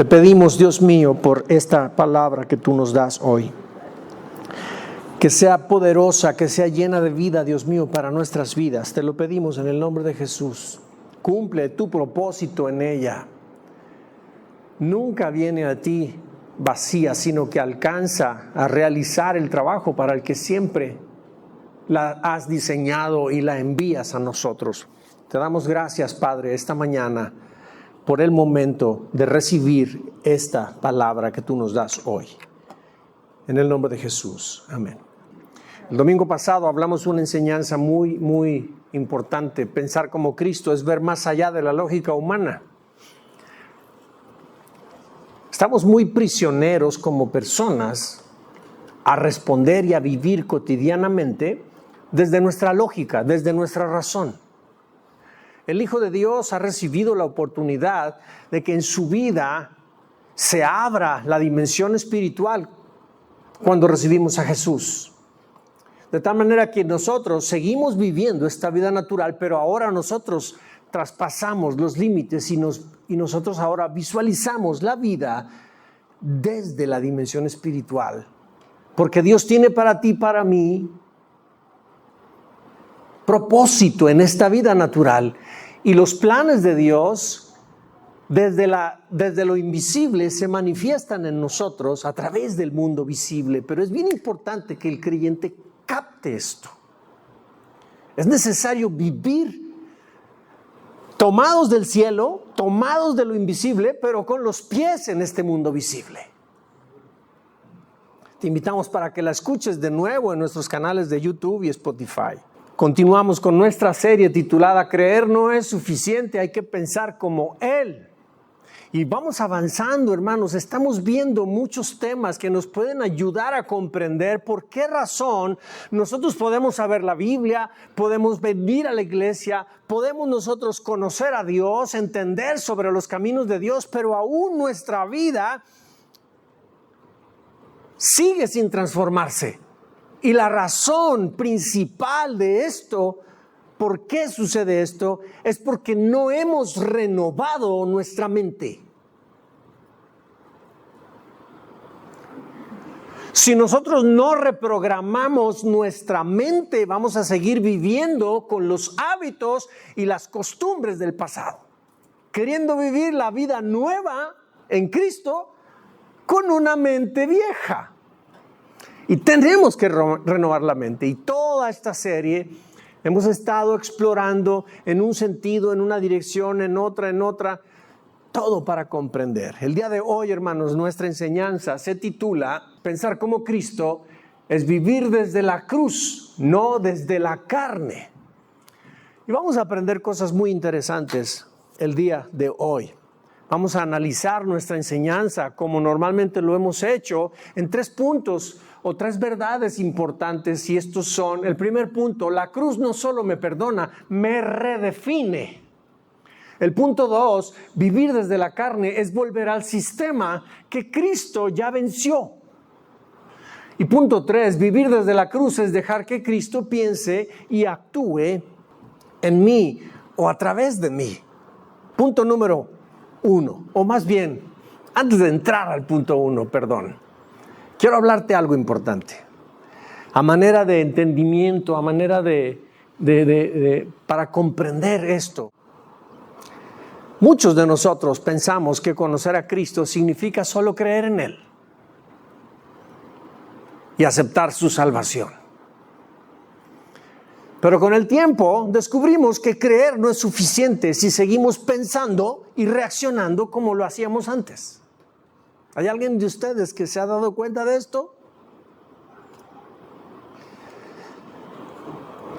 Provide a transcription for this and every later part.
Te pedimos, Dios mío, por esta palabra que tú nos das hoy, que sea poderosa, que sea llena de vida, Dios mío, para nuestras vidas. Te lo pedimos en el nombre de Jesús. Cumple tu propósito en ella. Nunca viene a ti vacía, sino que alcanza a realizar el trabajo para el que siempre la has diseñado y la envías a nosotros. Te damos gracias, Padre, esta mañana por el momento de recibir esta palabra que tú nos das hoy. En el nombre de Jesús. Amén. El domingo pasado hablamos de una enseñanza muy importante. Pensar como Cristo es ver más allá de la lógica humana. Estamos muy prisioneros como personas a responder y a vivir cotidianamente desde nuestra lógica, desde nuestra razón. El Hijo de Dios ha recibido la oportunidad de que en su vida se abra la dimensión espiritual cuando recibimos a Jesús. De tal manera que nosotros seguimos viviendo esta vida natural, pero ahora nosotros traspasamos los límites y nosotros ahora visualizamos la vida desde la dimensión espiritual. Porque Dios tiene para ti, para mí, propósito en esta vida natural. Y los planes de Dios, desde lo invisible, se manifiestan en nosotros a través del mundo visible. Pero es bien importante que el creyente capte esto. Es necesario vivir tomados del cielo, tomados de lo invisible, pero con los pies en este mundo visible. Te invitamos para que la escuches de nuevo en nuestros canales de YouTube y Spotify. Continuamos con nuestra serie titulada Creer no es suficiente, hay que pensar como Él. Y vamos avanzando, hermanos. Estamos viendo muchos temas que nos pueden ayudar a comprender por qué razón nosotros podemos saber la Biblia, podemos venir a la iglesia, podemos nosotros conocer a Dios, entender sobre los caminos de Dios, pero aún nuestra vida sigue sin transformarse. Y la razón principal de esto, ¿por qué sucede esto? Es porque no hemos renovado nuestra mente. Si nosotros no reprogramamos nuestra mente, vamos a seguir viviendo con los hábitos y las costumbres del pasado, queriendo vivir la vida nueva en Cristo con una mente vieja. Y tenemos que renovar la mente. Y toda esta serie hemos estado explorando en un sentido, en una dirección, en otra, todo para comprender. El día de hoy, hermanos, nuestra enseñanza se titula Pensar como Cristo es vivir desde la cruz, no desde la carne. Y vamos a aprender cosas muy interesantes el día de hoy. Vamos a analizar nuestra enseñanza como normalmente lo hemos hecho en 3 puntos o 3 verdades importantes, y estos son: el primer punto, la cruz no solo me perdona, me redefine. El punto 2, vivir desde la carne es volver al sistema que Cristo ya venció. Y punto 3, vivir desde la cruz es dejar que Cristo piense y actúe en mí o a través de mí. Punto número 1, o más bien, antes de entrar al punto 1, quiero hablarte algo importante. A manera de entendimiento, a manera para comprender esto. Muchos de nosotros pensamos que conocer a Cristo significa solo creer en Él y aceptar su salvación. Pero con el tiempo descubrimos que creer no es suficiente si seguimos pensando y reaccionando como lo hacíamos antes. ¿Hay alguien de ustedes que se ha dado cuenta de esto?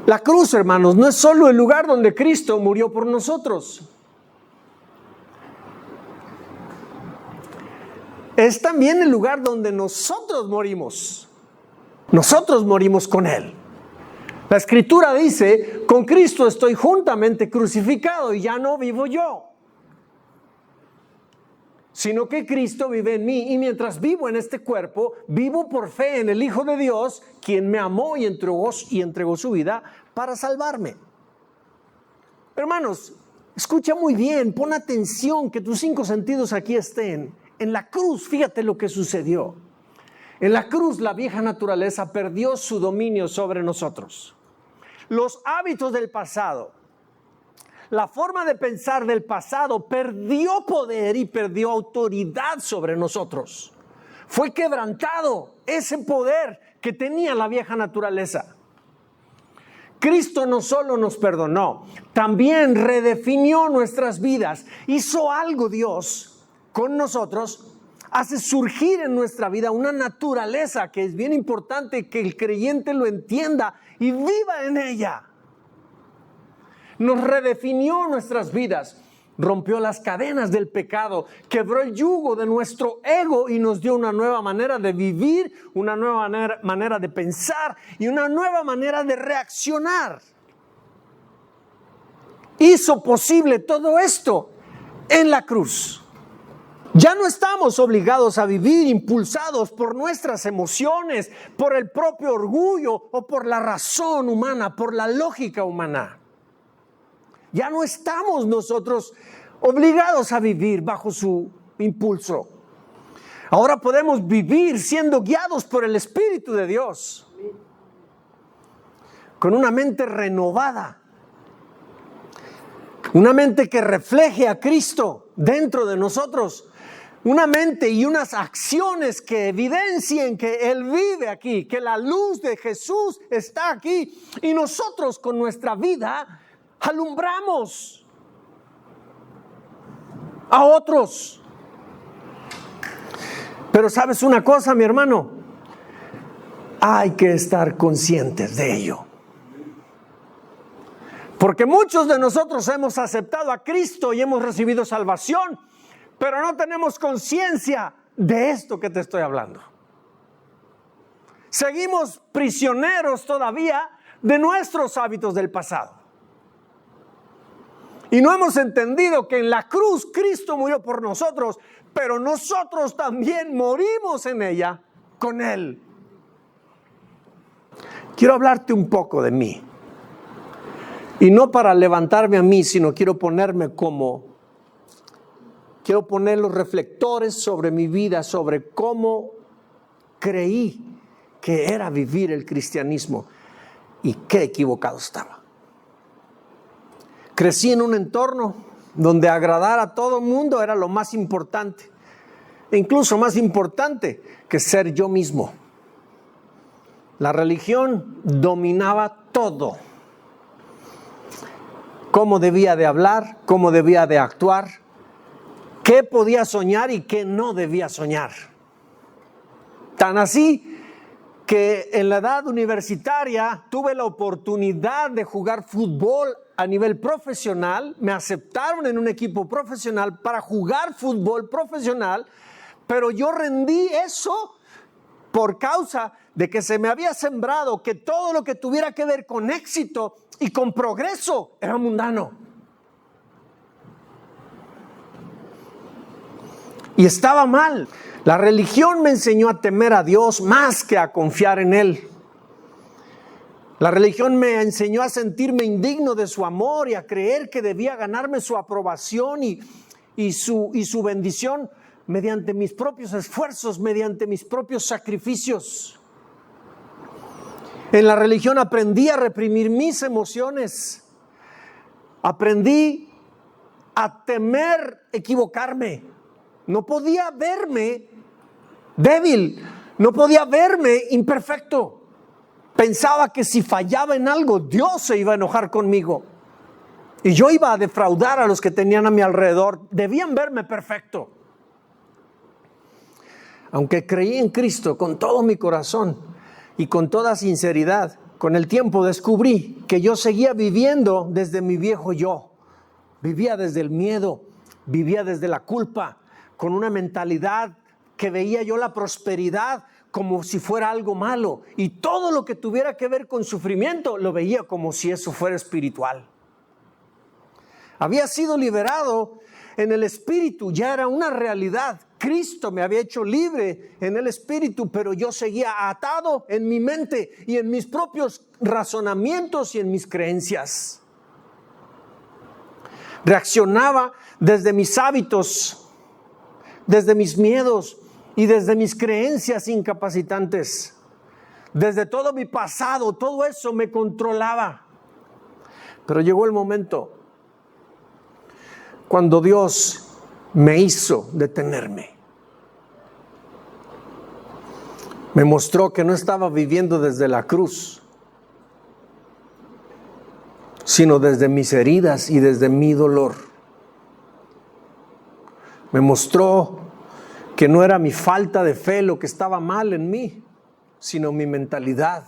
La cruz, hermanos, no es solo el lugar donde Cristo murió por nosotros. Es también el lugar donde nosotros morimos. Nosotros morimos con Él. La Escritura dice: con Cristo estoy juntamente crucificado y ya no vivo yo, sino que Cristo vive en mí. Y mientras vivo en este cuerpo, vivo por fe en el Hijo de Dios, quien me amó y entregó su vida para salvarme. Hermanos, escucha muy bien, pon atención, que tus 5 sentidos aquí estén. En la cruz, fíjate lo que sucedió. En la cruz la vieja naturaleza perdió su dominio sobre nosotros. Los hábitos del pasado, la forma de pensar del pasado perdió poder y perdió autoridad sobre nosotros. Fue quebrantado ese poder que tenía la vieja naturaleza. Cristo no solo nos perdonó, también redefinió nuestras vidas. Hizo algo Dios con nosotros. Hace surgir en nuestra vida una naturaleza que es bien importante que el creyente lo entienda y viva en ella. Nos redefinió nuestras vidas, rompió las cadenas del pecado, quebró el yugo de nuestro ego y nos dio una nueva manera de vivir, una nueva manera de pensar y una nueva manera de reaccionar. Hizo posible todo esto en la cruz. Ya no estamos obligados a vivir impulsados por nuestras emociones, por el propio orgullo o por la razón humana, por la lógica humana. Ya no estamos nosotros obligados a vivir bajo su impulso. Ahora podemos vivir siendo guiados por el Espíritu de Dios, con una mente renovada, una mente que refleje a Cristo dentro de nosotros. Una mente y unas acciones que evidencien que Él vive aquí, que la luz de Jesús está aquí y nosotros con nuestra vida alumbramos a otros. Pero ¿sabes una cosa, mi hermano? Hay que estar conscientes de ello. Porque muchos de nosotros hemos aceptado a Cristo y hemos recibido salvación, pero no tenemos conciencia de esto que te estoy hablando. Seguimos prisioneros todavía de nuestros hábitos del pasado. Y no hemos entendido que en la cruz Cristo murió por nosotros, pero nosotros también morimos en ella con Él. Quiero hablarte un poco de mí. Y no para levantarme a mí, sino quiero poner los reflectores sobre mi vida, sobre cómo creí que era vivir el cristianismo y qué equivocado estaba. Crecí en un entorno donde agradar a todo el mundo era lo más importante, e incluso más importante que ser yo mismo. La religión dominaba todo. Cómo debía de hablar, cómo debía de actuar, qué podía soñar y qué no debía soñar. Tan así que en la edad universitaria tuve la oportunidad de jugar fútbol a nivel profesional. Me aceptaron en un equipo profesional para jugar fútbol profesional, pero yo rendí eso por causa de que se me había sembrado que todo lo que tuviera que ver con éxito y con progreso era mundano. Y estaba mal. La religión me enseñó a temer a Dios más que a confiar en Él. La religión me enseñó a sentirme indigno de su amor y a creer que debía ganarme su aprobación y su bendición mediante mis propios esfuerzos, mediante mis propios sacrificios. En la religión aprendí a reprimir mis emociones. Aprendí a temer equivocarme. No podía verme débil, no podía verme imperfecto. Pensaba que si fallaba en algo, Dios se iba a enojar conmigo. Y yo iba a defraudar a los que tenían a mi alrededor. Debían verme perfecto. Aunque creí en Cristo con todo mi corazón y con toda sinceridad, con el tiempo descubrí que yo seguía viviendo desde mi viejo yo. Vivía desde el miedo, vivía desde la culpa, con una mentalidad que veía yo la prosperidad como si fuera algo malo, y todo lo que tuviera que ver con sufrimiento lo veía como si eso fuera espiritual. Había sido liberado en el espíritu, ya era una realidad. Cristo me había hecho libre en el espíritu, pero yo seguía atado en mi mente y en mis propios razonamientos y en mis creencias. Reaccionaba desde mis hábitos desde mis miedos y desde mis creencias incapacitantes. Desde todo mi pasado, todo eso me controlaba. Pero llegó el momento cuando Dios me hizo detenerme. Me mostró que no estaba viviendo desde la cruz, sino desde mis heridas y desde mi dolor. Me mostró que no era mi falta de fe lo que estaba mal en mí, sino mi mentalidad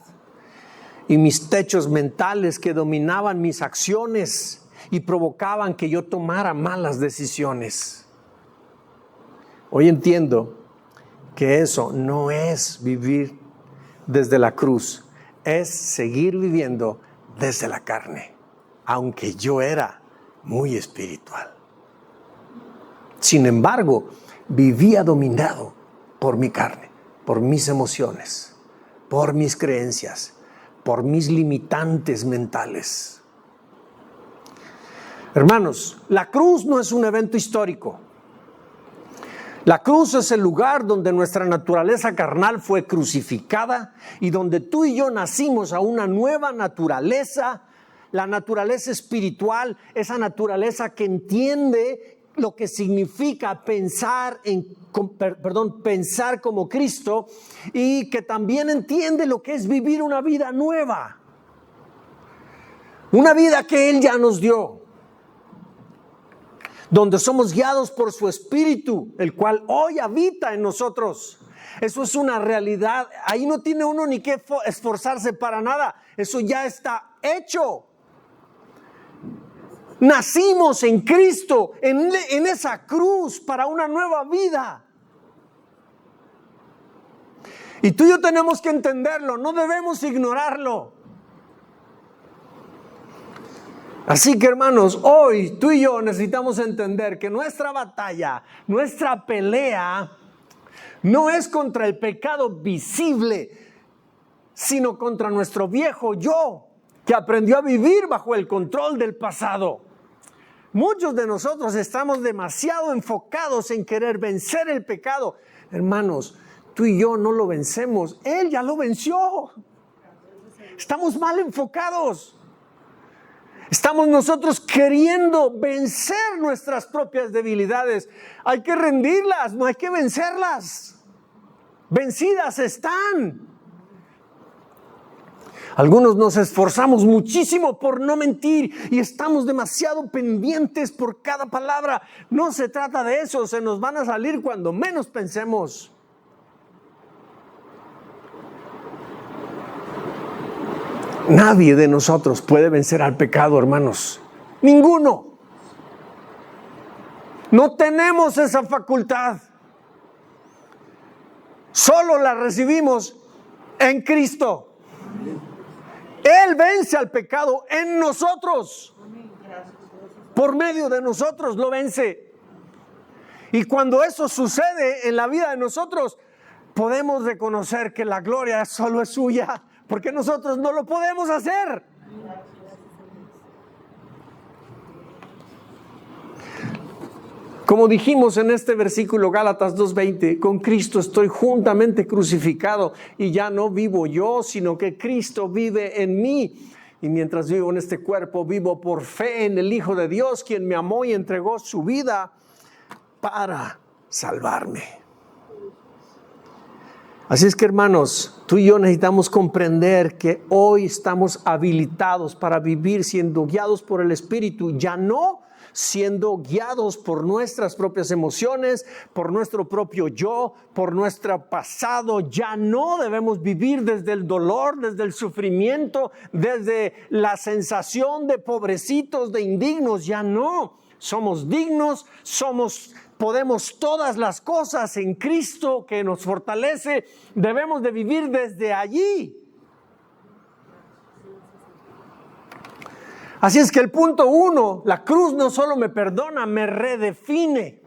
y mis techos mentales que dominaban mis acciones y provocaban que yo tomara malas decisiones. Hoy entiendo que eso no es vivir desde la cruz, es seguir viviendo desde la carne, aunque yo era muy espiritual. Sin embargo, vivía dominado por mi carne, por mis emociones, por mis creencias, por mis limitantes mentales. Hermanos, la cruz no es un evento histórico. La cruz es el lugar donde nuestra naturaleza carnal fue crucificada y donde tú y yo nacimos a una nueva naturaleza, la naturaleza espiritual, esa naturaleza que entiende lo que significa pensar como Cristo y que también entiende lo que es vivir una vida nueva, una vida que Él ya nos dio, donde somos guiados por su Espíritu, el cual hoy habita en nosotros. Eso es una realidad. Ahí no tiene uno ni que esforzarse para nada. Eso ya está hecho. Nacimos en Cristo, en esa cruz para una nueva vida. Y tú y yo tenemos que entenderlo, no debemos ignorarlo. Así que, hermanos, hoy tú y yo necesitamos entender que nuestra batalla, nuestra pelea, no es contra el pecado visible, sino contra nuestro viejo yo, que aprendió a vivir bajo el control del pasado. Muchos de nosotros estamos demasiado enfocados en querer vencer el pecado. Hermanos, tú y yo no lo vencemos, Él ya lo venció. Estamos mal enfocados. Estamos nosotros queriendo vencer nuestras propias debilidades. Hay que rendirlas, no hay que vencerlas. Vencidas están. Algunos nos esforzamos muchísimo por no mentir y estamos demasiado pendientes por cada palabra. No se trata de eso, se nos van a salir cuando menos pensemos. Nadie de nosotros puede vencer al pecado, hermanos. Ninguno. No tenemos esa facultad. Solo la recibimos en Cristo. Él vence al pecado en nosotros. Por medio de nosotros lo vence. Y cuando eso sucede en la vida de nosotros, podemos reconocer que la gloria solo es suya. Porque nosotros no lo podemos hacer. Como dijimos en este versículo, Gálatas 2:20, con Cristo estoy juntamente crucificado y ya no vivo yo, sino que Cristo vive en mí. Y mientras vivo en este cuerpo, vivo por fe en el Hijo de Dios, quien me amó y entregó su vida para salvarme. Así es que, hermanos, tú y yo necesitamos comprender que hoy estamos habilitados para vivir siendo guiados por el Espíritu, ya no siendo guiados por nuestras propias emociones, por nuestro propio yo, por nuestro pasado. Ya no debemos vivir desde el dolor, desde el sufrimiento, desde la sensación de pobrecitos, de indignos. Ya no. Somos dignos, podemos todas las cosas en Cristo que nos fortalece. Debemos de vivir desde allí. Así es que el punto 1, la cruz no solo me perdona, me redefine.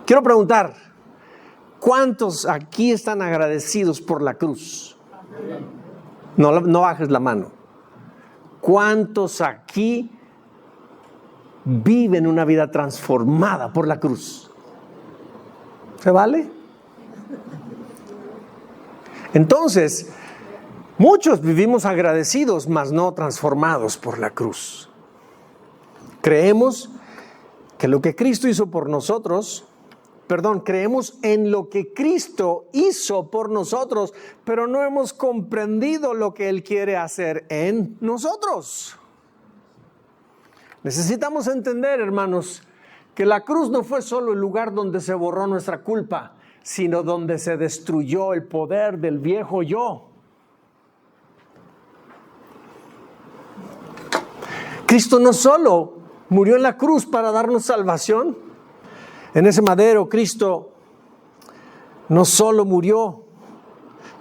Quiero preguntar, ¿cuántos aquí están agradecidos por la cruz? No bajes la mano. ¿Cuántos aquí viven una vida transformada por la cruz. ¿Se vale? Entonces, muchos vivimos agradecidos, mas no transformados por la cruz. Creemos que lo que Cristo hizo por nosotros, creemos en lo que Cristo hizo por nosotros, pero no hemos comprendido lo que Él quiere hacer en nosotros. Necesitamos entender, hermanos, que la cruz no fue solo el lugar donde se borró nuestra culpa, sino donde se destruyó el poder del viejo yo. Cristo no solo murió en la cruz para darnos salvación. En ese madero Cristo no solo murió,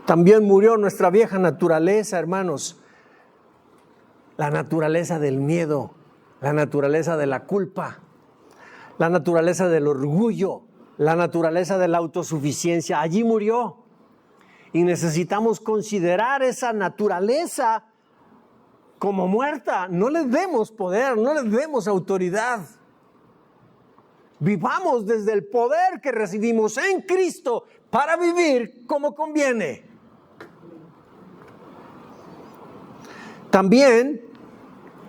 también murió nuestra vieja naturaleza, hermanos. La naturaleza del miedo, la naturaleza de la culpa, la naturaleza del orgullo, la naturaleza de la autosuficiencia. Allí murió. Y necesitamos considerar esa naturaleza como muerta. No le demos poder, no le demos autoridad. Vivamos desde el poder que recibimos en Cristo para vivir como conviene. También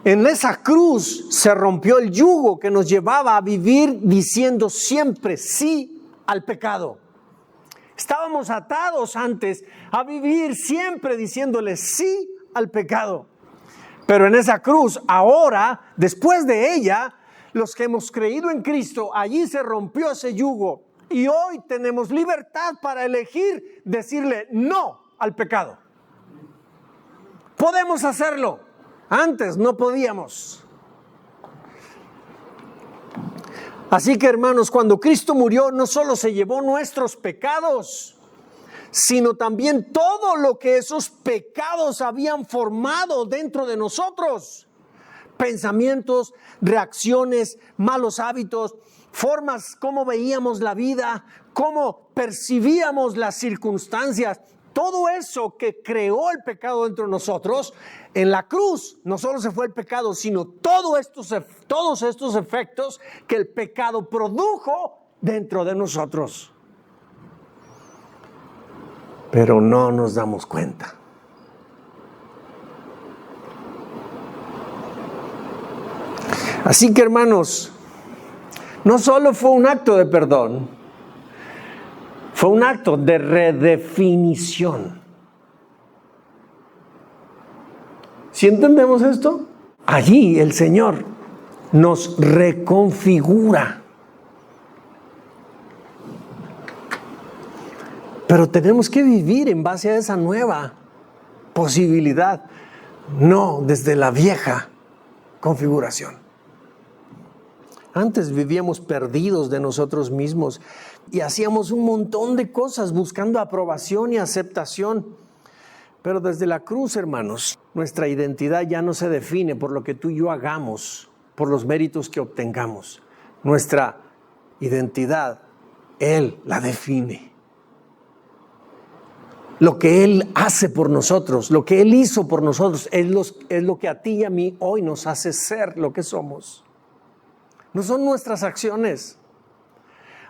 en esa cruz se rompió el yugo que nos llevaba a vivir diciendo siempre sí al pecado. Estábamos atados antes a vivir siempre diciéndole sí al pecado. Pero en esa cruz, ahora, después de ella, los que hemos creído en Cristo, allí se rompió ese yugo. Y hoy tenemos libertad para elegir decirle no al pecado. Podemos hacerlo. Antes no podíamos. Así que, hermanos, cuando Cristo murió, no solo se llevó nuestros pecados, sino también todo lo que esos pecados habían formado dentro de nosotros. Pensamientos, reacciones, malos hábitos, formas como veíamos la vida, cómo percibíamos las circunstancias. Todo eso que creó el pecado dentro de nosotros, en la cruz no solo se fue el pecado, sino todos estos efectos que el pecado produjo dentro de nosotros. Pero no nos damos cuenta. Así que, hermanos, no solo fue un acto de perdón, fue un acto de redefinición. ¿Sí entendemos esto? Allí el Señor nos reconfigura. Pero tenemos que vivir en base a esa nueva posibilidad, no desde la vieja configuración. Antes vivíamos perdidos de nosotros mismos y hacíamos un montón de cosas buscando aprobación y aceptación. Pero desde la cruz, hermanos, nuestra identidad ya no se define por lo que tú y yo hagamos, por los méritos que obtengamos. Nuestra identidad, Él la define. Lo que Él hace por nosotros, lo que Él hizo por nosotros, es lo que a ti y a mí hoy nos hace ser lo que somos. No son nuestras acciones.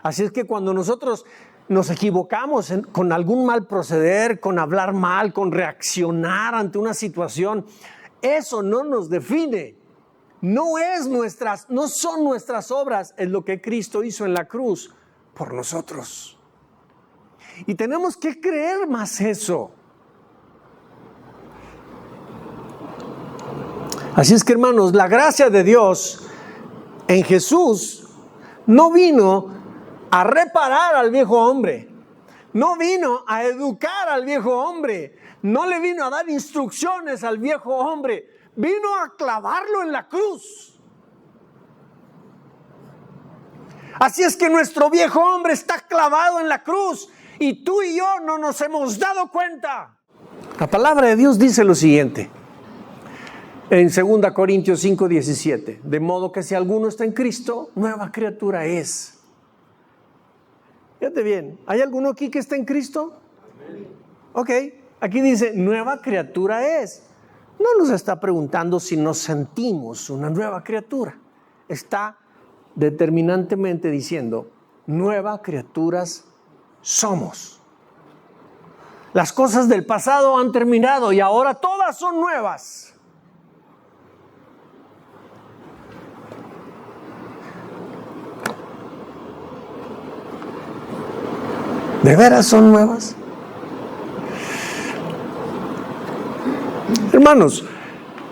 Así es que cuando nosotros nos equivocamos con algún mal proceder, con hablar mal, con reaccionar ante una situación, eso no nos define. No son nuestras obras, es lo que Cristo hizo en la cruz por nosotros. Y tenemos que creer más eso. Así es que, hermanos, la gracia de Dios en Jesús no vino a reparar al viejo hombre, no vino a educar al viejo hombre, no le vino a dar instrucciones al viejo hombre, vino a clavarlo en la cruz. Así es que nuestro viejo hombre está clavado en la cruz y tú y yo no nos hemos dado cuenta. La palabra de Dios dice lo siguiente en 2 Corintios 5:17, de modo que si alguno está en Cristo, nueva criatura es. Fíjate bien, ¿hay alguno aquí que está en Cristo? Ok, aquí dice nueva criatura es. No nos está preguntando si nos sentimos una nueva criatura. está determinantemente diciendo, nuevas criaturas somos. Las cosas del pasado han terminado y ahora todas son nuevas. ¿De veras son nuevas? Hermanos,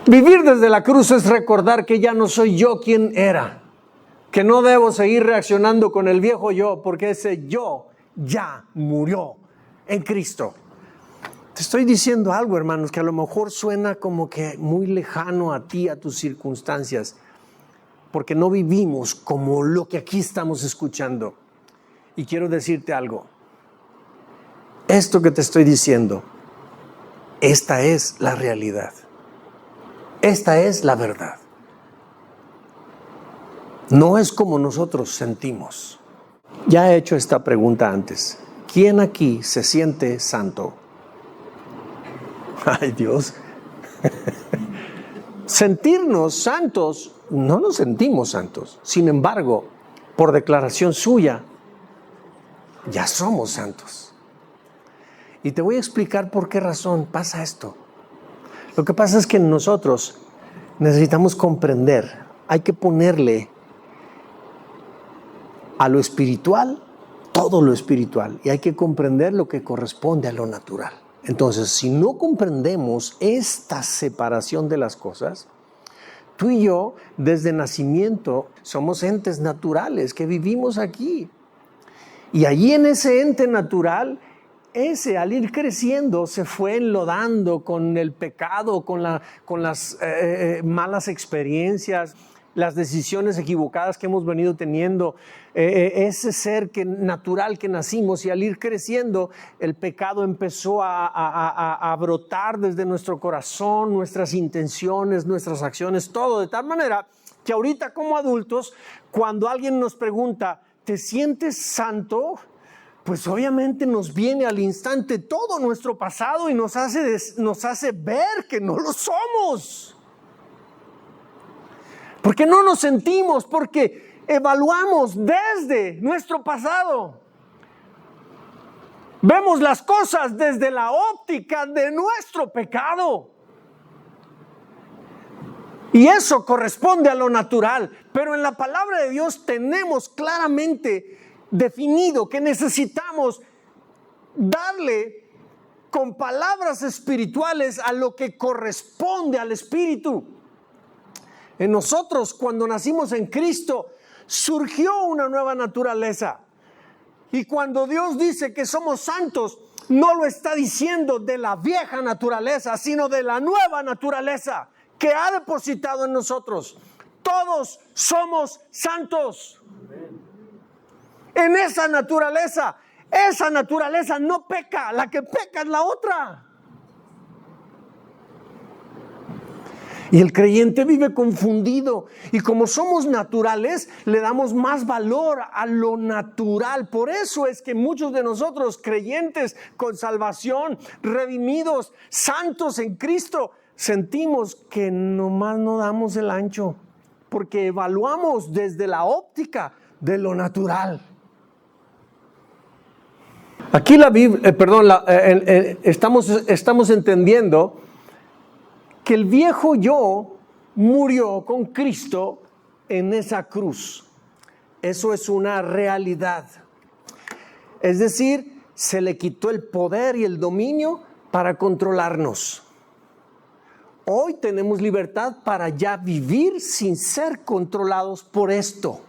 vivir desde la cruz es recordar que ya no soy yo quien era, que no debo seguir reaccionando con el viejo yo, porque ese yo ya murió en Cristo. Te estoy diciendo algo, hermanos, que a lo mejor suena como que muy lejano a ti, a tus circunstancias, porque no vivimos como lo que aquí estamos escuchando. Y quiero decirte algo. Esto que te estoy diciendo, esta es la realidad. Esta es la verdad. No es como nosotros sentimos. Ya he hecho esta pregunta antes. ¿Quién aquí se siente santo? Ay, Dios. Sentirnos santos, no nos sentimos santos. Sin embargo, por declaración suya, ya somos santos. Y te voy a explicar por qué razón pasa esto. Lo que pasa es que nosotros necesitamos comprender, hay que ponerle a lo espiritual todo lo espiritual y hay que comprender lo que corresponde a lo natural. Entonces, si no comprendemos esta separación de las cosas, tú y yo desde nacimiento somos entes naturales que vivimos aquí. Y allí en ese ente natural, ese al ir creciendo se fue enlodando con el pecado, con las malas experiencias, las decisiones equivocadas que hemos venido teniendo, ese ser natural que nacimos, y al ir creciendo el pecado empezó a brotar desde nuestro corazón, nuestras intenciones, nuestras acciones, todo, de tal manera que ahorita como adultos, cuando alguien nos pregunta, ¿te sientes santo? Pues obviamente nos viene al instante todo nuestro pasado y nos hace ver que no lo somos. Porque no nos sentimos, porque evaluamos desde nuestro pasado. Vemos las cosas desde la óptica de nuestro pecado. Y eso corresponde a lo natural. Pero en la palabra de Dios tenemos claramente definido que necesitamos darle con palabras espirituales a lo que corresponde al Espíritu. En nosotros, cuando nacimos en Cristo, surgió una nueva naturaleza. Y cuando Dios dice que somos santos, no lo está diciendo de la vieja naturaleza, sino de la nueva naturaleza que ha depositado en nosotros. Todos somos santos. En esa naturaleza no peca, la que peca es la otra. Y el creyente vive confundido, y como somos naturales, le damos más valor a lo natural. Por eso es que muchos de nosotros, creyentes con salvación, redimidos, santos en Cristo, sentimos que nomás no damos el ancho, porque evaluamos desde la óptica de lo natural. Aquí estamos entendiendo que el viejo yo murió con Cristo en esa cruz. Eso es una realidad. Es decir, se le quitó el poder y el dominio para controlarnos. Hoy tenemos libertad para ya vivir sin ser controlados por esto.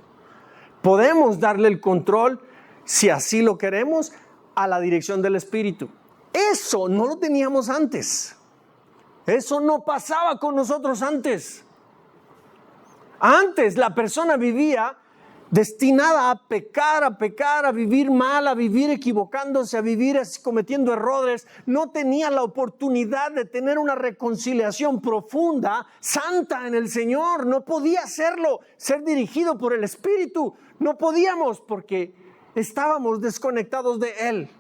Podemos darle el control, si así lo queremos, a la dirección del Espíritu. Eso no lo teníamos antes. Eso no pasaba con nosotros antes. Antes la persona vivía destinada a pecar, a vivir mal, a vivir equivocándose, a vivir cometiendo errores. No tenía la oportunidad de tener una reconciliación profunda, santa en el Señor. No podía hacerlo, ser dirigido por el Espíritu. No podíamos porque estábamos desconectados de Él.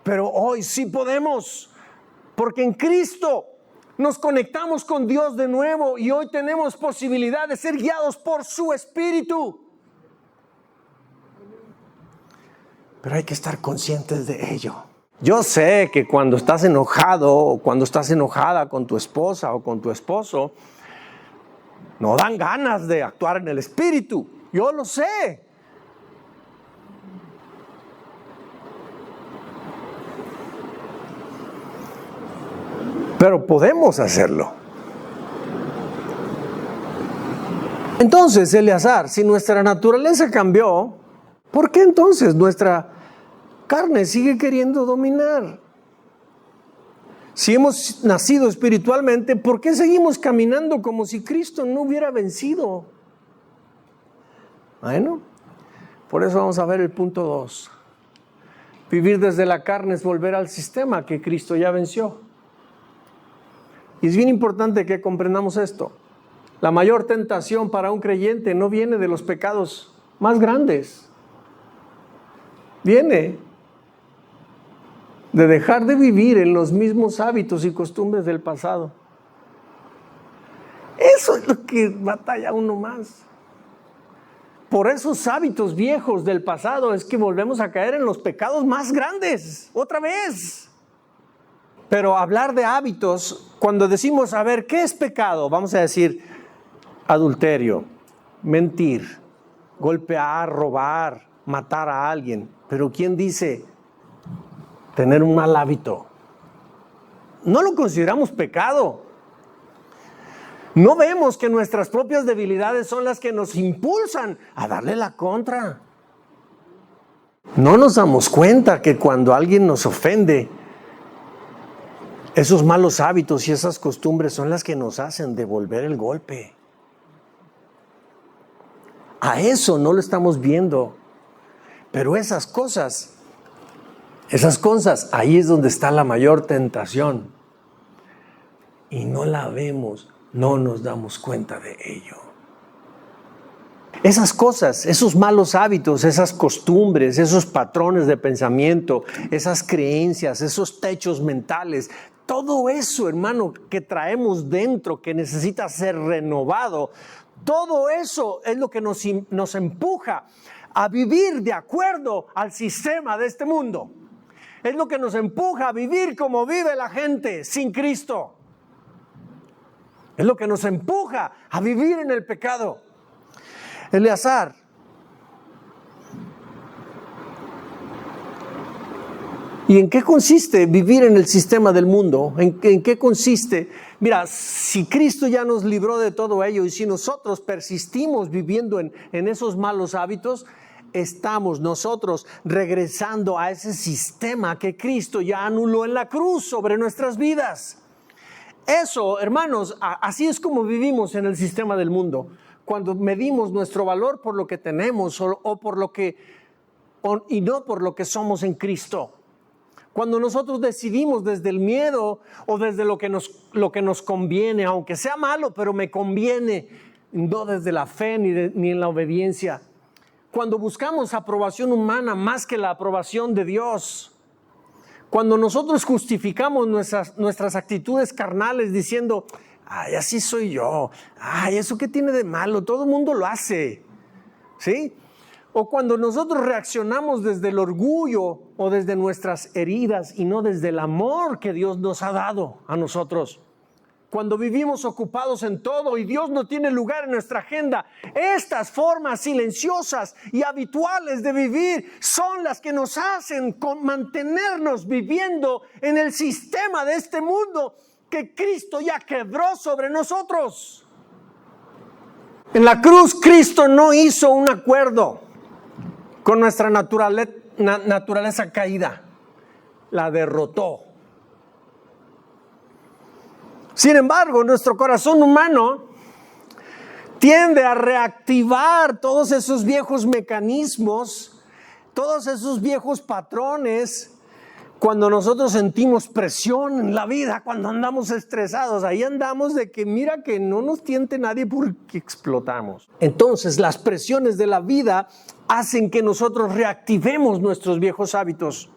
Pero hoy sí podemos. Porque en Cristo Nos conectamos con Dios de nuevo y hoy tenemos posibilidad de ser guiados por su Espíritu. Pero hay que estar conscientes de ello. Yo sé que cuando estás enojado o cuando estás enojada con tu esposa o con tu esposo, no dan ganas de actuar en el Espíritu. Yo lo sé. Pero podemos hacerlo. Entonces, Eleazar, si nuestra naturaleza cambió, ¿por qué entonces nuestra carne sigue queriendo dominar? Si hemos nacido espiritualmente, ¿por qué seguimos caminando como si Cristo no hubiera vencido? Bueno, por eso vamos a ver el punto 2. Vivir desde la carne es volver al sistema que Cristo ya venció. Y es bien importante que comprendamos esto. La mayor tentación para un creyente no viene de los pecados más grandes. Viene de dejar de vivir en los mismos hábitos y costumbres del pasado. Eso es lo que batalla uno más. Por esos hábitos viejos del pasado es que volvemos a caer en los pecados más grandes, otra vez. Pero hablar de hábitos, cuando decimos, a ver, ¿qué es pecado? Vamos a decir, adulterio, mentir, golpear, robar, matar a alguien. Pero ¿quién dice tener un mal hábito? No lo consideramos pecado. No vemos que nuestras propias debilidades son las que nos impulsan a darle la contra. No nos damos cuenta que cuando alguien nos ofende, esos malos hábitos y esas costumbres son las que nos hacen devolver el golpe. A eso no lo estamos viendo. Pero esas cosas, ahí es donde está la mayor tentación. Y no la vemos, no nos damos cuenta de ello. Esas cosas, esos malos hábitos, esas costumbres, esos patrones de pensamiento, esas creencias, esos techos mentales, todo eso, hermano, que traemos dentro, que necesita ser renovado, todo eso es lo que nos empuja a vivir de acuerdo al sistema de este mundo. Es lo que nos empuja a vivir como vive la gente sin Cristo. Es lo que nos empuja a vivir en el pecado. Eleazar, ¿y en qué consiste vivir en el sistema del mundo? ¿En qué consiste? Mira, si Cristo ya nos libró de todo ello y si nosotros persistimos viviendo en esos malos hábitos, estamos nosotros regresando a ese sistema que Cristo ya anuló en la cruz sobre nuestras vidas. Eso, hermanos, así es como vivimos en el sistema del mundo. Cuando medimos nuestro valor por lo que tenemos o por lo que, y no por lo que somos en Cristo. Cuando nosotros decidimos desde el miedo o desde lo que nos conviene, aunque sea malo, pero me conviene, no desde la fe ni en la obediencia. Cuando buscamos aprobación humana más que la aprobación de Dios. Cuando nosotros justificamos nuestras actitudes carnales diciendo, ay, así soy yo, ay, ¿eso qué tiene de malo? Todo el mundo lo hace, ¿sí? O cuando nosotros reaccionamos desde el orgullo o desde nuestras heridas y no desde el amor que Dios nos ha dado a nosotros. Cuando vivimos ocupados en todo y Dios no tiene lugar en nuestra agenda, estas formas silenciosas y habituales de vivir son las que nos hacen mantenernos viviendo en el sistema de este mundo que Cristo ya quebró sobre nosotros. En la cruz Cristo no hizo un acuerdo con nuestra naturaleza caída, la derrotó. Sin embargo, nuestro corazón humano tiende a reactivar todos esos viejos mecanismos, todos esos viejos patrones, cuando nosotros sentimos presión en la vida, cuando andamos estresados, ahí andamos de que mira que no nos tiente nadie porque explotamos. Entonces las presiones de la vida hacen que nosotros reactivemos nuestros viejos hábitos.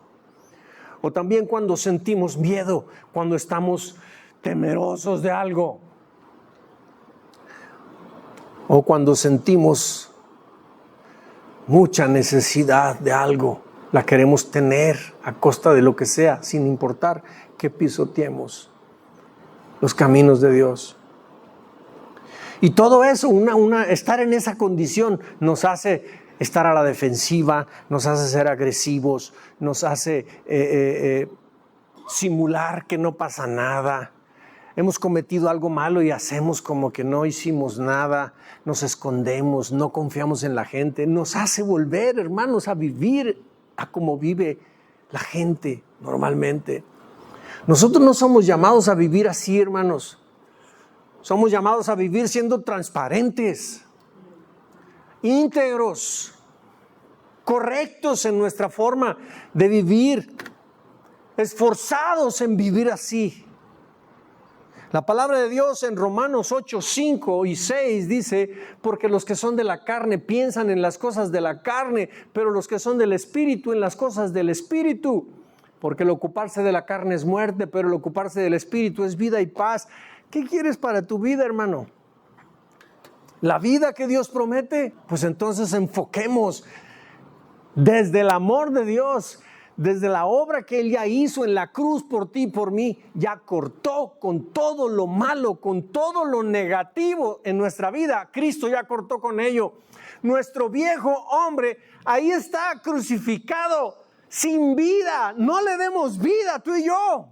O también cuando sentimos miedo, cuando estamos temerosos de algo. O cuando sentimos mucha necesidad de algo, la queremos tener a costa de lo que sea, sin importar que pisoteemos los caminos de Dios. Y todo eso, estar en esa condición nos hace estar a la defensiva, nos hace ser agresivos, nos hace simular que no pasa nada. Hemos cometido algo malo y hacemos como que no hicimos nada, nos escondemos, no confiamos en la gente. Nos hace volver, hermanos, a vivir a como vive la gente normalmente. Nosotros no somos llamados a vivir así, hermanos. Somos llamados a vivir siendo transparentes, íntegros, correctos en nuestra forma de vivir, esforzados en vivir así. La palabra de Dios en Romanos 8, 5 y 6 dice: porque los que son de la carne piensan en las cosas de la carne, pero los que son del Espíritu en las cosas del Espíritu. Porque el ocuparse de la carne es muerte, pero el ocuparse del Espíritu es vida y paz. ¿Qué quieres para tu vida, hermano? ¿La vida que Dios promete? Pues entonces enfoquemos desde el amor de Dios, desde la obra que Él ya hizo en la cruz por ti y por mí. Ya cortó con todo lo malo, con todo lo negativo en nuestra vida. Cristo ya cortó con ello. Nuestro viejo hombre ahí está crucificado, sin vida. No le demos vida, tú y yo.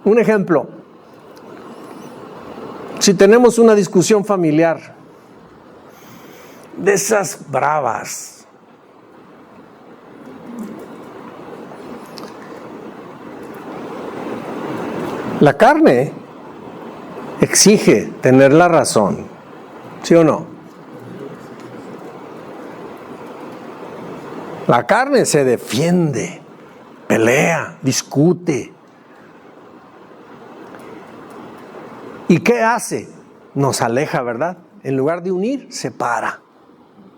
Un ejemplo: si tenemos una discusión familiar, de esas bravas, la carne exige tener la razón, ¿sí o no? La carne se defiende, pelea, discute. ¿Y qué hace? Nos aleja, ¿verdad? En lugar de unir, separa.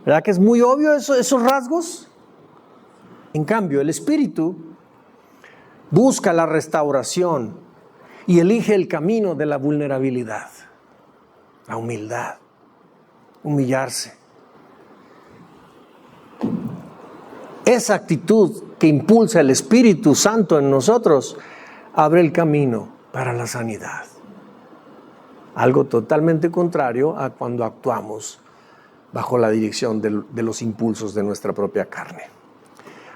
¿Verdad que es muy obvio esos rasgos? En cambio, el Espíritu busca la restauración y elige el camino de la vulnerabilidad, la humildad, humillarse. Esa actitud que impulsa el Espíritu Santo en nosotros abre el camino para la sanidad. Algo totalmente contrario a cuando actuamos bajo la dirección de los impulsos de nuestra propia carne.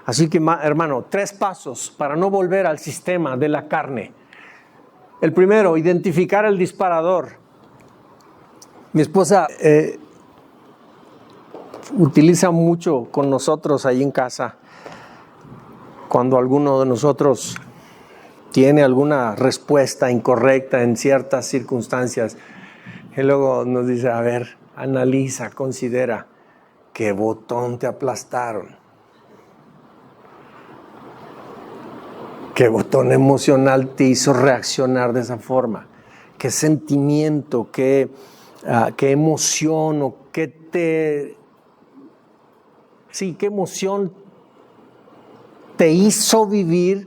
Así que, hermano, 3 pasos para no volver al sistema de la carne. El primero, identificar el disparador. Mi esposa utiliza mucho con nosotros ahí en casa cuando alguno de nosotros tiene alguna respuesta incorrecta en ciertas circunstancias, y luego nos dice: a ver, analiza, considera, ¿qué botón te aplastaron? ¿Qué botón emocional te hizo reaccionar de esa forma? ¿Qué sentimiento, qué emoción o qué emoción te hizo vivir,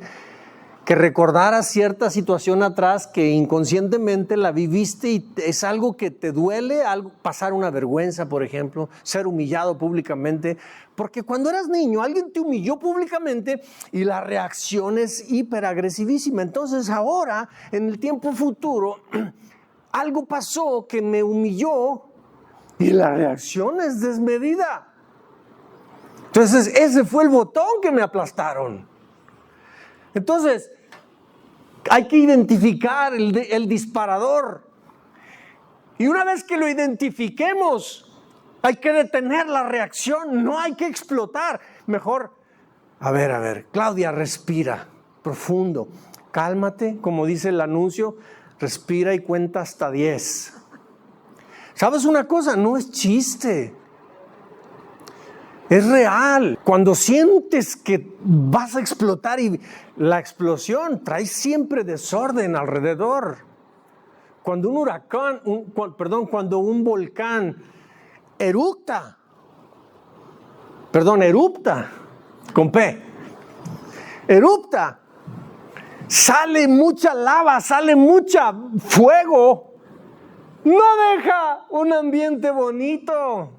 que recordaras cierta situación atrás que inconscientemente la viviste y es algo que te duele, pasar una vergüenza, por ejemplo, ser humillado públicamente? Porque cuando eras niño alguien te humilló públicamente y la reacción es hiperagresivísima. Entonces ahora, en el tiempo futuro, algo pasó que me humilló y la reacción es desmedida. Entonces ese fue el botón que me aplastaron. Entonces, hay que identificar el disparador. Y una vez que lo identifiquemos, hay que detener la reacción, no hay que explotar. Mejor, a ver, Claudia, respira profundo. Cálmate, como dice el anuncio, respira y cuenta hasta 10. ¿Sabes una cosa? No es chiste. Es real. Cuando sientes que vas a explotar y la explosión trae siempre desorden alrededor. Cuando cuando un volcán erupta con P, erupta, sale mucha lava, sale mucha fuego. No deja un ambiente bonito.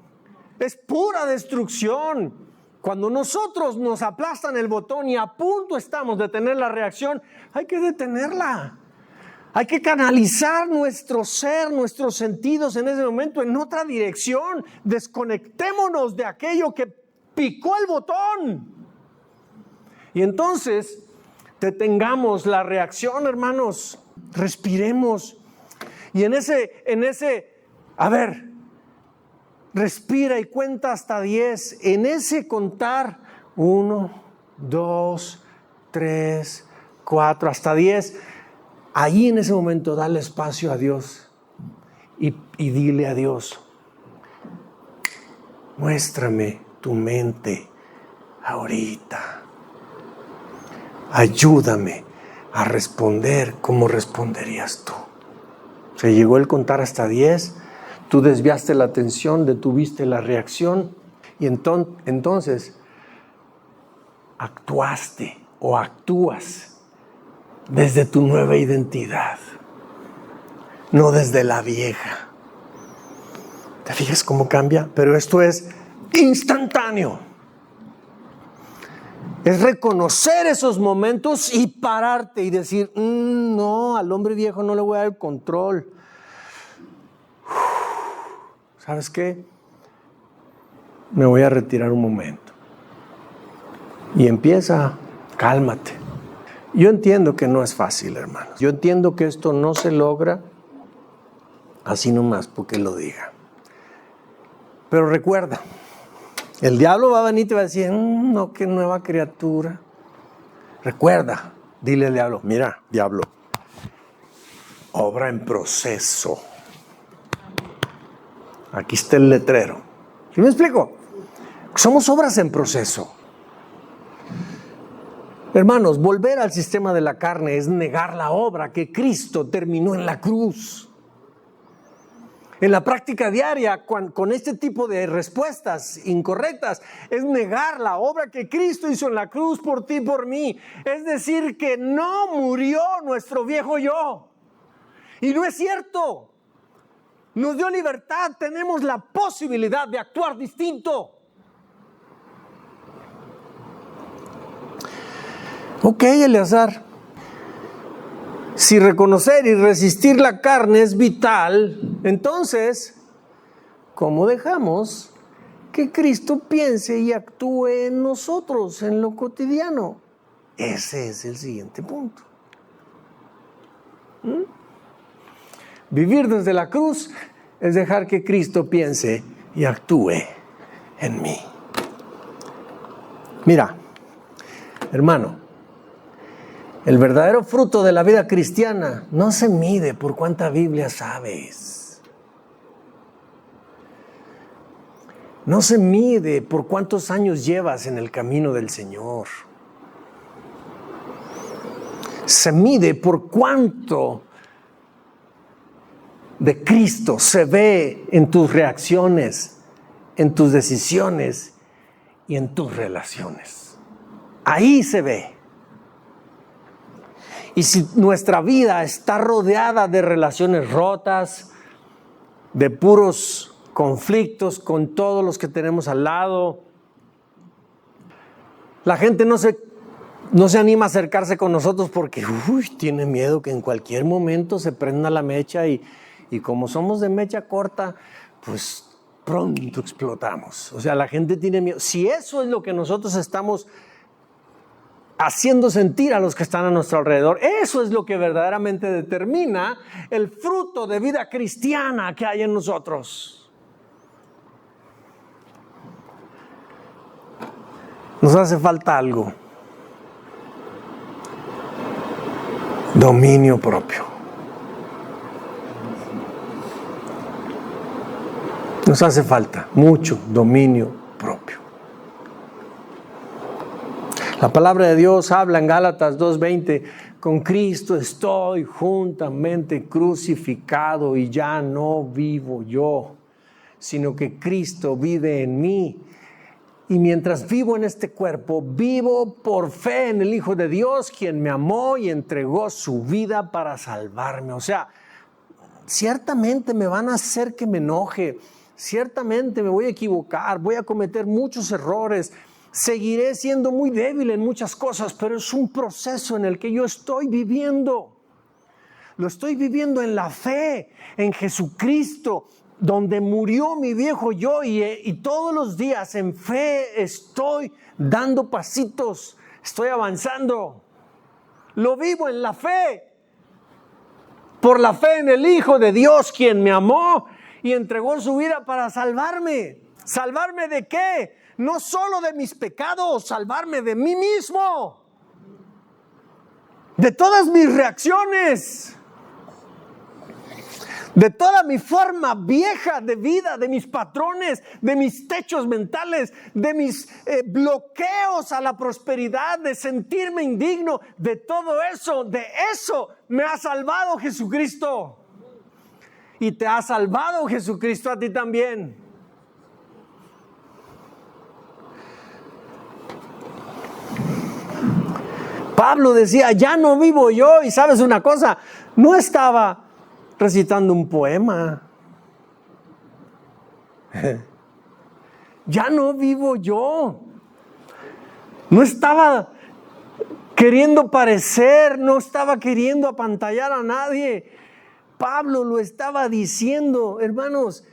Es pura destrucción. Cuando nosotros nos aplastan el botón y a punto estamos de tener la reacción, hay que detenerla. Hay que canalizar nuestro ser, nuestros sentidos en ese momento en otra dirección. Desconectémonos de aquello que picó el botón. Y entonces detengamos la reacción, hermanos. Respiremos. Y en ese, respira y cuenta hasta 10. En ese contar, 1, 2, 3, 4, hasta 10. Ahí en ese momento dale espacio a Dios y dile a Dios, muéstrame tu mente ahorita. Ayúdame a responder como responderías tú. Se llegó el contar hasta 10, tú desviaste la atención, detuviste la reacción y entonces actuaste o actúas desde tu nueva identidad, no desde la vieja. ¿Te fijas cómo cambia? Pero esto es instantáneo. Es reconocer esos momentos y pararte y decir, no, al hombre viejo no le voy a dar el control. ¿Sabes qué? Me voy a retirar un momento. Y empieza, cálmate. Yo entiendo que no es fácil, hermanos. Yo entiendo que esto no se logra así nomás porque lo diga. Pero recuerda, el diablo va a venir y te va a decir, no, qué nueva criatura. Recuerda, dile al diablo, mira, diablo, obra en proceso. Aquí está el letrero. ¿Sí me explico? Somos obras en proceso. Hermanos, volver al sistema de la carne es negar la obra que Cristo terminó en la cruz. En la práctica diaria, con este tipo de respuestas incorrectas, es negar la obra que Cristo hizo en la cruz por ti y por mí. Es decir, que no murió nuestro viejo yo. Y no es cierto. Nos dio libertad, tenemos la posibilidad de actuar distinto. Ok, Eleazar, si reconocer y resistir la carne es vital, entonces, ¿cómo dejamos que Cristo piense y actúe en nosotros, en lo cotidiano? Ese es el siguiente punto. Vivir desde la cruz es dejar que Cristo piense y actúe en mí. Mira, hermano, el verdadero fruto de la vida cristiana no se mide por cuánta Biblia sabes. No se mide por cuántos años llevas en el camino del Señor. Se mide por cuánto de Cristo se ve en tus reacciones, en tus decisiones y en tus relaciones. Ahí se ve. Y si nuestra vida está rodeada de relaciones rotas, de puros conflictos con todos los que tenemos al lado, la gente no se anima a acercarse con nosotros porque tiene miedo que en cualquier momento se prenda la mecha y como somos de mecha corta, pues pronto explotamos. O sea, la gente tiene miedo. Si eso es lo que nosotros estamos haciendo sentir a los que están a nuestro alrededor, eso es lo que verdaderamente determina el fruto de vida cristiana que hay en nosotros. Nos hace falta algo. Dominio propio. Nos hace falta mucho dominio propio. La palabra de Dios habla en Gálatas 2:20, con Cristo estoy juntamente crucificado y ya no vivo yo, sino que Cristo vive en mí. Y mientras vivo en este cuerpo, vivo por fe en el Hijo de Dios, quien me amó y entregó su vida para salvarme. O sea, ciertamente me van a hacer que me enoje, ciertamente me voy a equivocar, voy a cometer muchos errores, seguiré siendo muy débil en muchas cosas, pero es un proceso en el que yo estoy viviendo. Lo estoy viviendo en la fe, en Jesucristo, donde murió mi viejo yo y todos los días en fe estoy dando pasitos, estoy avanzando. Lo vivo en la fe, por la fe en el Hijo de Dios, quien me amó y entregó su vida para salvarme. ¿Salvarme de qué? No solo de mis pecados, salvarme de mí mismo, de todas mis reacciones, de toda mi forma vieja de vida, de mis patrones, de mis techos mentales, de mis bloqueos a la prosperidad, de sentirme indigno, de todo eso, de eso me ha salvado Jesucristo. Y te ha salvado Jesucristo a ti también. Pablo decía, ya no vivo yo. Y sabes una cosa, no estaba recitando un poema. Ya no vivo yo. No estaba queriendo parecer, no estaba queriendo apantallar a nadie. Pablo lo estaba diciendo, hermanos,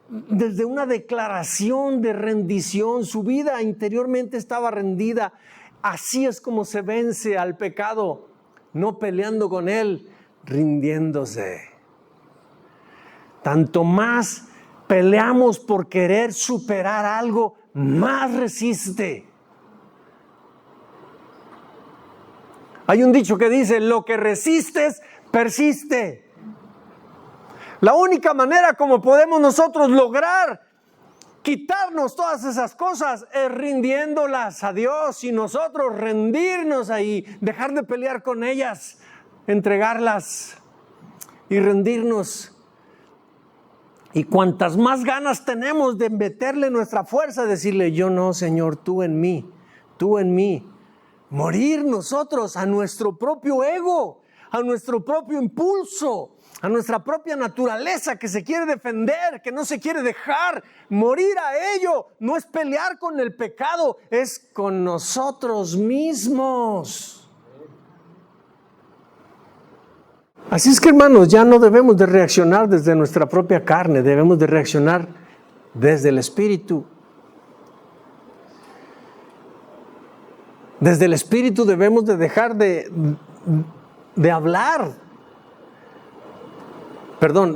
desde una declaración de rendición. Su vida interiormente estaba rendida. Así es como se vence al pecado, no peleando con él, rindiéndose. Tanto más peleamos por querer superar algo, más resiste. Hay un dicho que dice, lo que resistes, persiste. La única manera como podemos nosotros lograr quitarnos todas esas cosas es rindiéndolas a Dios y nosotros rendirnos ahí, dejar de pelear con ellas, entregarlas y rendirnos. Y cuantas más ganas tenemos de meterle nuestra fuerza, decirle, yo no, Señor, tú en mí, morir nosotros a nuestro propio ego, a nuestro propio impulso, a nuestra propia naturaleza que se quiere defender, que no se quiere dejar, morir a ello. No es pelear con el pecado, es con nosotros mismos. Así es que, hermanos, ya no debemos de reaccionar desde nuestra propia carne, debemos de reaccionar desde el Espíritu. Desde el Espíritu debemos de dejar de hablar.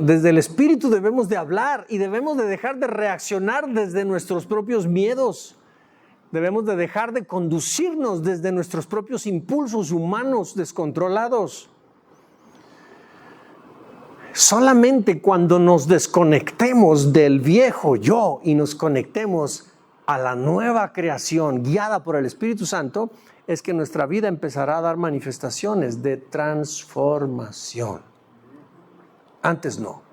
Desde el Espíritu debemos de hablar y debemos de dejar de reaccionar desde nuestros propios miedos. Debemos de dejar de conducirnos desde nuestros propios impulsos humanos descontrolados. Solamente cuando nos desconectemos del viejo yo y nos conectemos a la nueva creación guiada por el Espíritu Santo, es que nuestra vida empezará a dar manifestaciones de transformación. Antes no.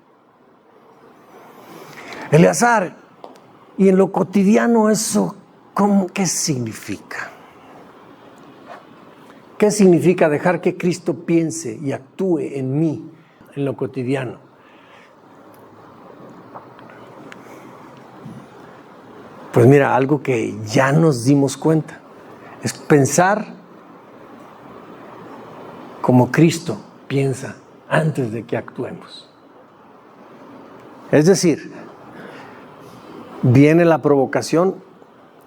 Eleazar, y en lo cotidiano eso, ¿qué significa? ¿Qué significa dejar que Cristo piense y actúe en mí en lo cotidiano? Pues mira, algo que ya nos dimos cuenta es pensar como Cristo piensa antes de que actuemos. Es decir, viene la provocación.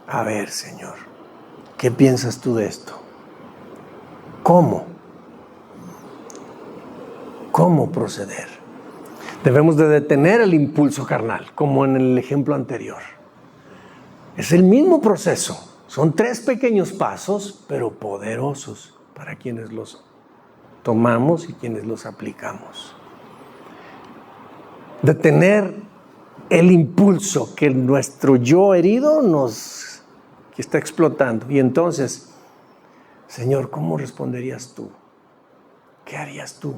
A ver, Señor, ¿qué piensas tú de esto? ¿Cómo proceder? Debemos de detener el impulso carnal, como en el ejemplo anterior. Es el mismo proceso. Son 3 pequeños pasos, pero poderosos para quienes los tomamos y quienes los aplicamos. Detener el impulso que nuestro yo herido que está explotando. Y entonces, Señor, ¿cómo responderías tú? ¿Qué harías tú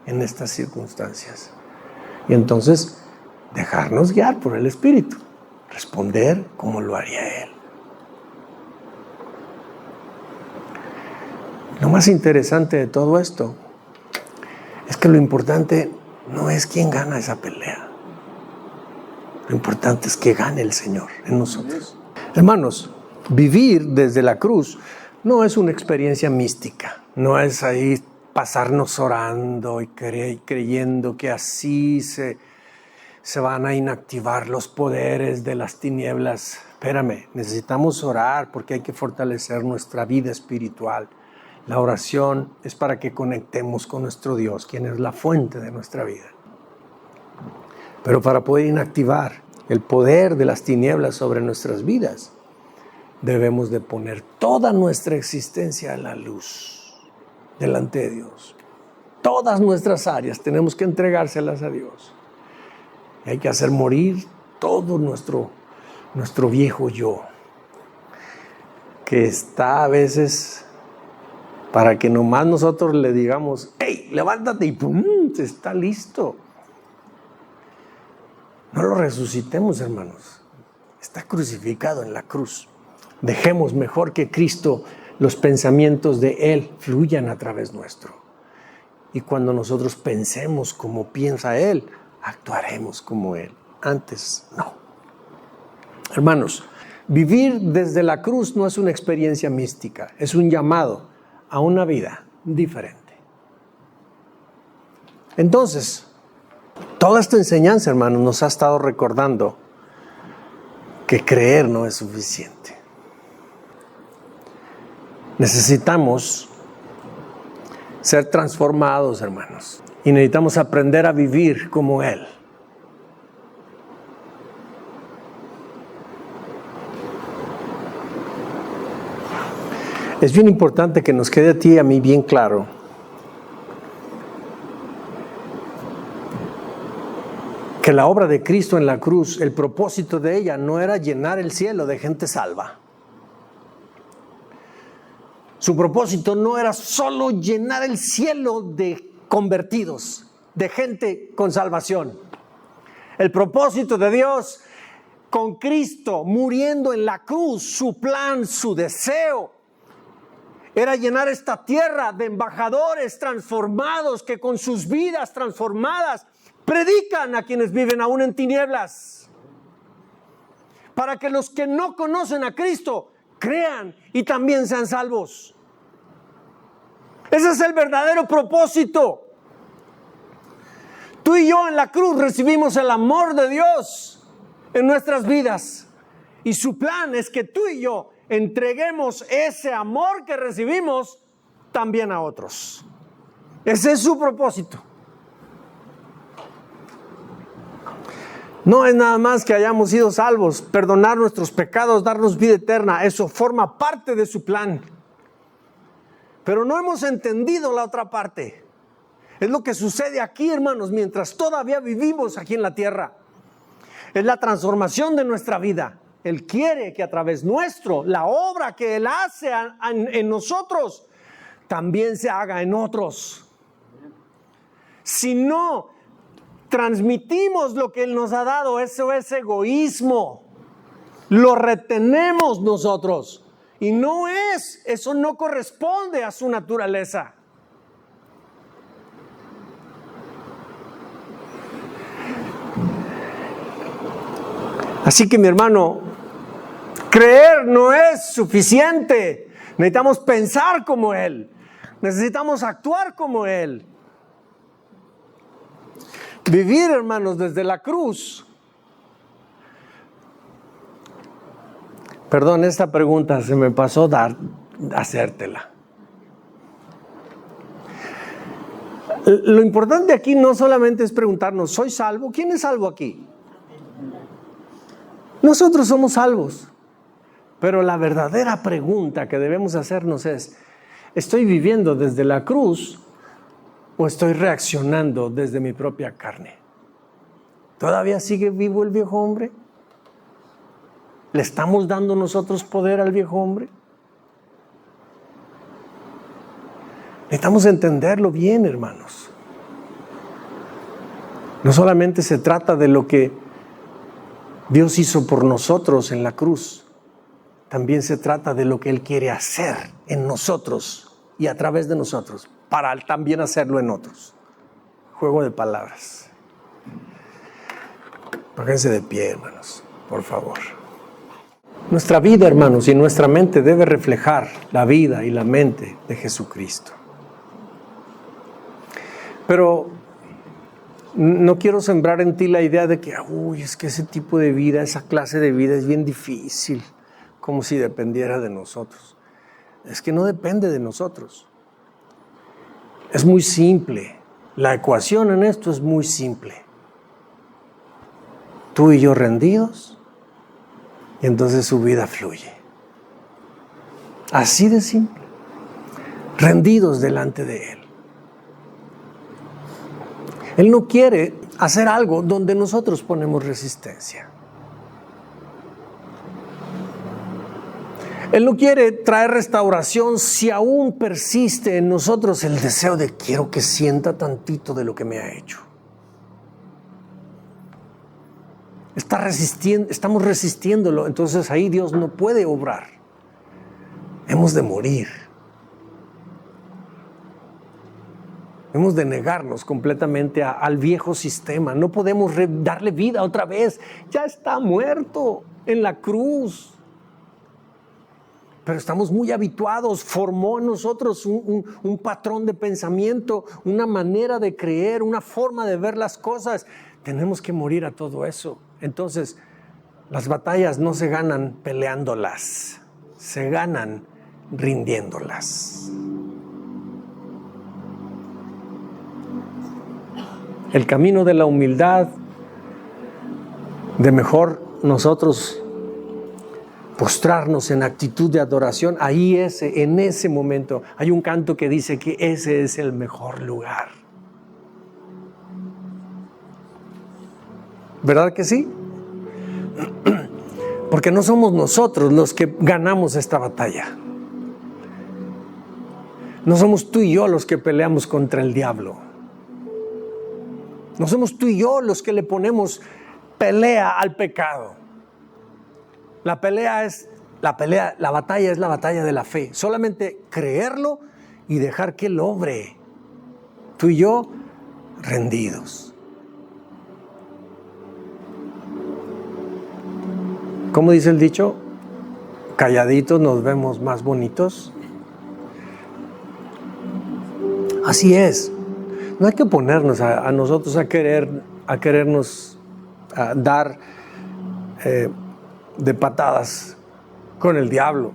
en estas circunstancias? Y entonces, dejarnos guiar por el Espíritu. Responder como lo haría Él. más interesante de todo esto es que lo importante no es quién gana esa pelea. Lo importante es que gane el Señor en nosotros. Hermanos, vivir desde la cruz no es una experiencia mística. No es ahí pasarnos orando y creyendo que así se van a inactivar los poderes de las tinieblas. Espérame, necesitamos orar porque hay que fortalecer nuestra vida espiritual. La oración es para que conectemos con nuestro Dios, quien es la fuente de nuestra vida. Pero para poder inactivar el poder de las tinieblas sobre nuestras vidas, debemos de poner toda nuestra existencia a la luz, delante de Dios. Todas nuestras áreas tenemos que entregárselas a Dios. Y hay que hacer morir todo nuestro viejo yo, que está a veces para que nomás nosotros le digamos, ¡hey, levántate! Y ¡pum! Está listo. No lo resucitemos, hermanos. Está crucificado en la cruz. Dejemos mejor que Cristo los pensamientos de Él fluyan a través nuestro. Y cuando nosotros pensemos como piensa Él, actuaremos como Él. Antes, no. Hermanos, vivir desde la cruz no es una experiencia mística, es un llamado a una vida diferente. Entonces, toda esta enseñanza, hermanos, nos ha estado recordando que creer no es suficiente. Necesitamos ser transformados, hermanos, y necesitamos aprender a vivir como Él. Es bien importante que nos quede a ti y a mí bien claro que la obra de Cristo en la cruz, el propósito de ella no era llenar el cielo de gente salva. Su propósito no era solo llenar el cielo de convertidos, de gente con salvación. El propósito de Dios con Cristo muriendo en la cruz, su plan, su deseo, era llenar esta tierra de embajadores transformados que con sus vidas transformadas predican a quienes viven aún en tinieblas. Para que los que no conocen a Cristo crean y también sean salvos. Ese es el verdadero propósito. Tú y yo en la cruz recibimos el amor de Dios en nuestras vidas. Y su plan es que tú y yo entreguemos ese amor que recibimos también a otros. Ese es su propósito. No es nada más que hayamos sido salvos, perdonar nuestros pecados, darnos vida eterna. Eso forma parte de su plan. Pero no hemos entendido la otra parte. Es lo que sucede aquí, hermanos, mientras todavía vivimos aquí en la tierra. Es la transformación de nuestra vida. Él quiere que a través nuestro, la obra que Él hace en nosotros, también se haga en otros. Si no transmitimos lo que Él nos ha dado, eso es egoísmo. Lo retenemos nosotros. Y eso no corresponde a su naturaleza. Así que mi hermano, creer no es suficiente. Necesitamos pensar como Él. Necesitamos actuar como Él. Vivir, hermanos, desde la cruz. Perdón, esta pregunta se me pasó hacértela. Lo importante aquí no solamente es preguntarnos, ¿soy salvo? ¿Quién es salvo aquí? Nosotros somos salvos. Pero la verdadera pregunta que debemos hacernos es, ¿estoy viviendo desde la cruz o estoy reaccionando desde mi propia carne? ¿Todavía sigue vivo el viejo hombre? ¿Le estamos dando nosotros poder al viejo hombre? Necesitamos entenderlo bien, hermanos. No solamente se trata de lo que Dios hizo por nosotros en la cruz, también se trata de lo que Él quiere hacer en nosotros y a través de nosotros, para también hacerlo en otros. Juego de palabras. Pónganse de pie, hermanos, por favor. Nuestra vida, hermanos, y nuestra mente debe reflejar la vida y la mente de Jesucristo. Pero no quiero sembrar en ti la idea de que, es que ese tipo de vida, esa clase de vida es bien difícil, como si dependiera de nosotros. Es que no depende de nosotros. Es muy simple. La ecuación en esto es muy simple. Tú y yo rendidos, y entonces su vida fluye. Así de simple. Rendidos delante de Él. Él no quiere hacer algo donde nosotros ponemos resistencia. Él no quiere traer restauración si aún persiste en nosotros el deseo de quiero que sienta tantito de lo que me ha hecho. Estamos resistiéndolo, entonces ahí Dios no puede obrar. Hemos de morir. Hemos de negarnos completamente al viejo sistema. No podemos darle vida otra vez. Ya está muerto en la cruz. Pero estamos muy habituados. Formó en nosotros un patrón de pensamiento, una manera de creer, una forma de ver las cosas. Tenemos que morir a todo eso. Entonces, las batallas no se ganan peleándolas. Se ganan rindiéndolas. El camino de la humildad, de mejor nosotros postrarnos en actitud de adoración, en ese momento, hay un canto que dice que ese es el mejor lugar. ¿Verdad que sí? Porque no somos nosotros los que ganamos esta batalla. No somos tú y yo los que peleamos contra el diablo. No somos tú y yo los que le ponemos pelea al pecado. La batalla es la batalla de la fe. Solamente creerlo y dejar que Él obre. Tú y yo rendidos. ¿Cómo dice el dicho? Calladitos nos vemos más bonitos. Así es. No hay que ponernos a nosotros a querernos dar de patadas con el diablo.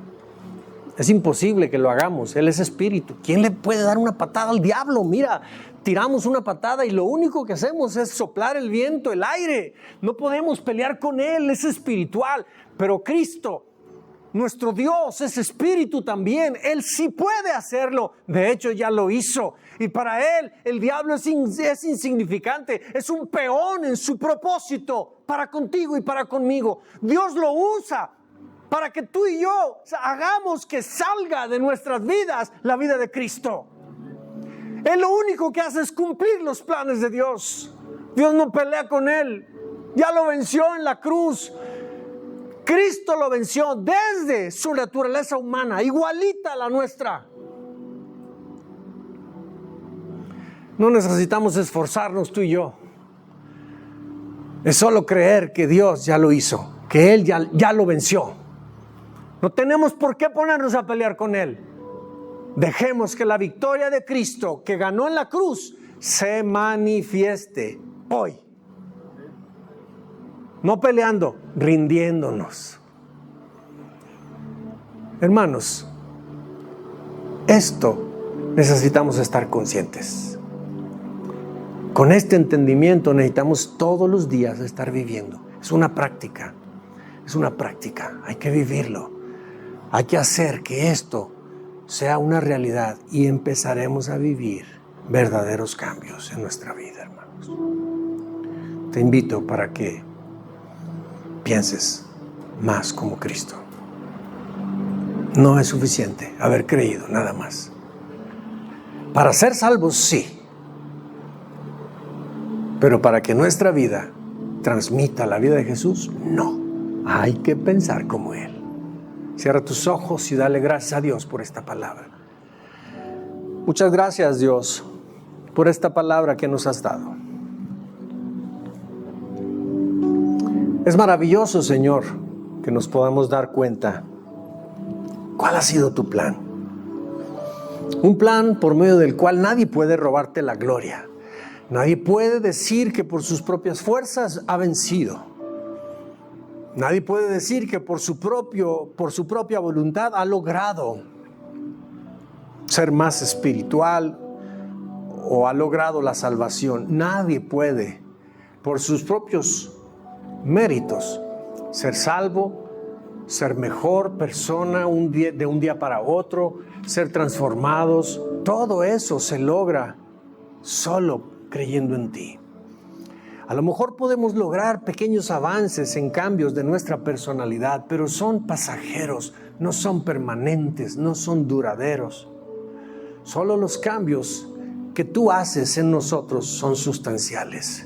Es imposible que lo hagamos. Él es espíritu. ¿Quién le puede dar una patada al diablo? Mira, tiramos una patada y lo único que hacemos es soplar el viento, el aire. No podemos pelear con Él, es espiritual. Pero Cristo, nuestro Dios, es espíritu también. Él sí puede hacerlo. De hecho, ya lo hizo. Y para Él, el diablo es insignificante. Es un peón en su propósito para contigo y para conmigo. Dios lo usa para que tú y yo hagamos que salga de nuestras vidas la vida de Cristo. Él lo único que hace es cumplir los planes de Dios. Dios no pelea con Él. Ya lo venció en la cruz. Cristo lo venció desde su naturaleza humana, igualita a la nuestra. No necesitamos esforzarnos tú y yo. Es solo creer que Dios ya lo hizo, que Él ya lo venció. No tenemos por qué ponernos a pelear con Él. Dejemos que la victoria de Cristo que ganó en la cruz se manifieste hoy. No peleando, rindiéndonos. Hermanos, esto necesitamos estar conscientes. Con este entendimiento necesitamos todos los días estar viviendo. Es una práctica, hay que vivirlo. Hay que hacer que esto sea una realidad y empezaremos a vivir verdaderos cambios en nuestra vida, hermanos. Te invito para que pienses más como Cristo. No es suficiente haber creído, nada más. Para ser salvos, sí. Pero para que nuestra vida transmita la vida de Jesús, no. Hay que pensar como Él. Cierra tus ojos y dale gracias a Dios por esta palabra. Muchas gracias, Dios, por esta palabra que nos has dado. Es maravilloso, Señor, que nos podamos dar cuenta cuál ha sido tu plan. Un plan por medio del cual nadie puede robarte la gloria. Nadie puede decir que por sus propias fuerzas ha vencido. Nadie puede decir que por su propia voluntad ha logrado ser más espiritual o ha logrado la salvación. Nadie puede por sus propios méritos ser salvo, ser mejor persona de un día para otro, ser transformados. Todo eso se logra solo creyendo en ti. A lo mejor podemos lograr pequeños avances en cambios de nuestra personalidad, pero son pasajeros, no son permanentes, no son duraderos. Solo los cambios que tú haces en nosotros son sustanciales,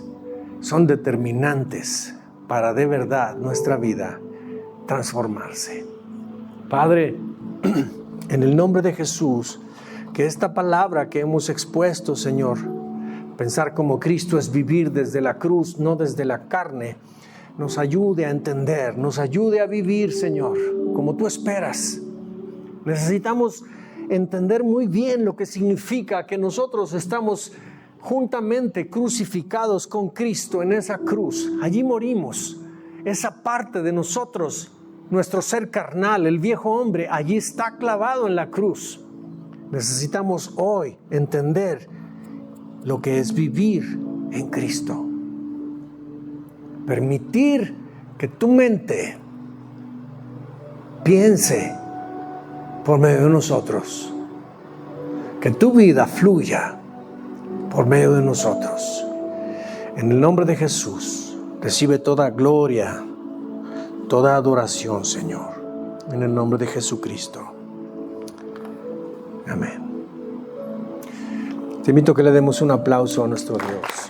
son determinantes para de verdad nuestra vida transformarse. Padre, en el nombre de Jesús, que esta palabra que hemos expuesto, Señor, pensar como Cristo es vivir desde la cruz, no desde la carne, nos ayude a entender, nos ayude a vivir, Señor, como tú esperas. Necesitamos entender muy bien lo que significa que nosotros estamos juntamente crucificados con Cristo en esa cruz. Allí morimos. Esa parte de nosotros, nuestro ser carnal, el viejo hombre, allí está clavado en la cruz. Necesitamos hoy entender lo que es vivir en Cristo. Permitir que tu mente piense por medio de nosotros. Que tu vida fluya por medio de nosotros. En el nombre de Jesús, recibe toda gloria, toda adoración, Señor. En el nombre de Jesucristo. Amén. Te invito a que le demos un aplauso a nuestro Dios.